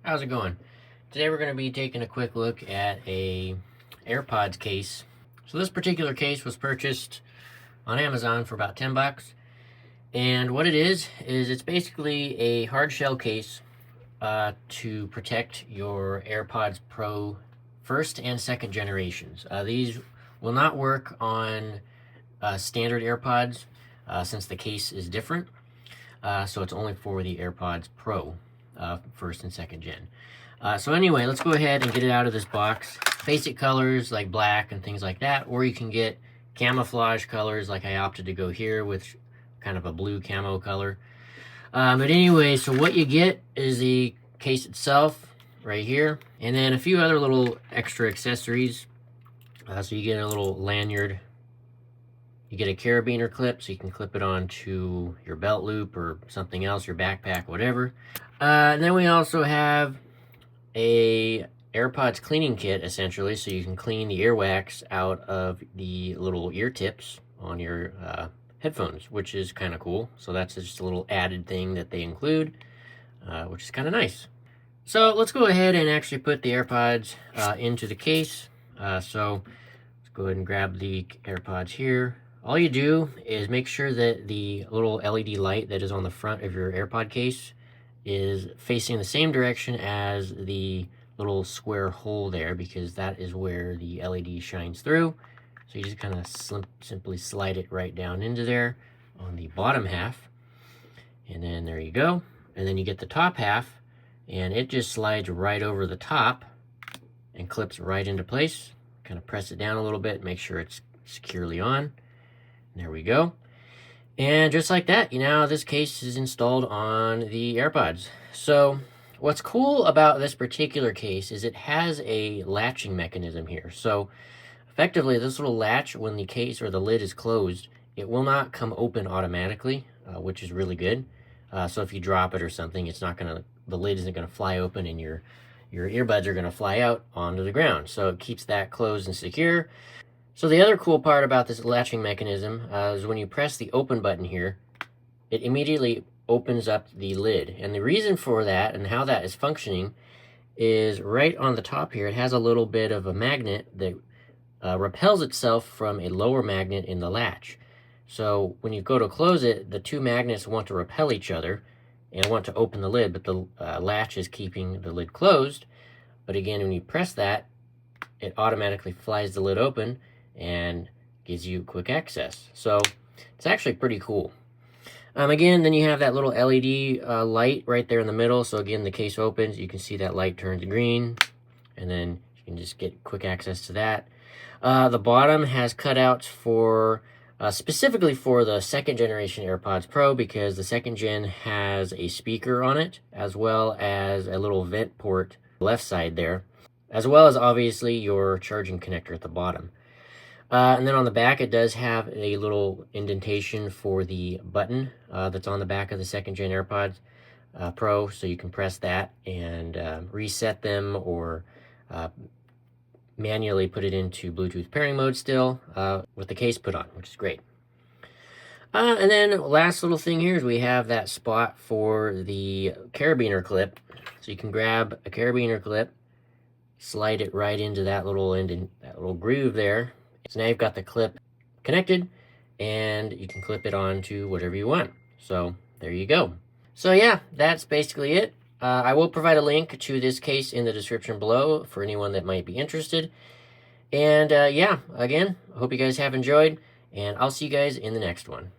How's it going? Today we're going to be taking a quick look at a AirPods case. So this particular case was purchased on Amazon for about 10 bucks. And what it is it's basically a hard shell case to protect your AirPods Pro first and second generations. These will not work on standard AirPods since the case is different. So it's only for the AirPods Pro first and second gen. So anyway, let's go ahead and get it out of this box. Basic colors like black and things like that, or you can get camouflage colors like I opted to go here with kind of a blue camo color. But anyway, so what you get is the case itself right here, and then a few other little extra accessories. So you get a little lanyard. You get a carabiner clip, so you can clip it onto your belt loop or something else, your backpack, whatever. And then we also have a AirPods cleaning kit, essentially, so you can clean the earwax out of the little ear tips on your headphones, which is kind of cool. So that's just a little added thing that they include, which is kind of nice. So let's go ahead and actually put the AirPods into the case. So let's go ahead and grab the AirPods here. All you do is make sure that the little LED light that is on the front of your AirPod case is facing the same direction as the little square hole there, because that is where the LED shines through. So you just kind of simply slide it right down into there on the bottom half. And then there you go. And then you get the top half, and it just slides right over the top and clips right into place. Kind of press it down a little bit, make sure it's securely on. There we go. And just like that, this case is installed on the AirPods. So what's cool about this particular case is it has a latching mechanism here. So effectively, this little latch, when the case or the lid is closed, it will not come open automatically, which is really good. So if you drop it or something, the lid isn't gonna fly open and your earbuds are gonna fly out onto the ground. So it keeps that closed and secure. So the other cool part about this latching mechanism is when you press the open button here, it immediately opens up the lid. And the reason for that and how that is functioning is right on the top here, it has a little bit of a magnet that repels itself from a lower magnet in the latch. So when you go to close it, the two magnets want to repel each other and want to open the lid, but the latch is keeping the lid closed. But again, when you press that, it automatically flies the lid open and gives you quick access. So it's actually pretty cool. Again, then you have that little LED light right there in the middle. So again, the case opens, you can see that light turns green, and then you can just get quick access to that. The bottom has cutouts for specifically for the second generation AirPods Pro, because the second gen has a speaker on it, as well as a little vent port left side there, as well as obviously your charging connector at the bottom. And then on the back, it does have a little indentation for the button that's on the back of the second gen AirPods Pro, so you can press that and reset them or manually put it into Bluetooth pairing mode still with the case put on, which is great. And then last little thing here is we have that spot for the carabiner clip. So you can grab a carabiner clip, slide it right into that little groove there. So now you've got the clip connected, and you can clip it onto whatever you want. So there you go. So yeah, that's basically it. I will provide a link to this case in the description below for anyone that might be interested. And yeah, again, I hope you guys have enjoyed, and I'll see you guys in the next one.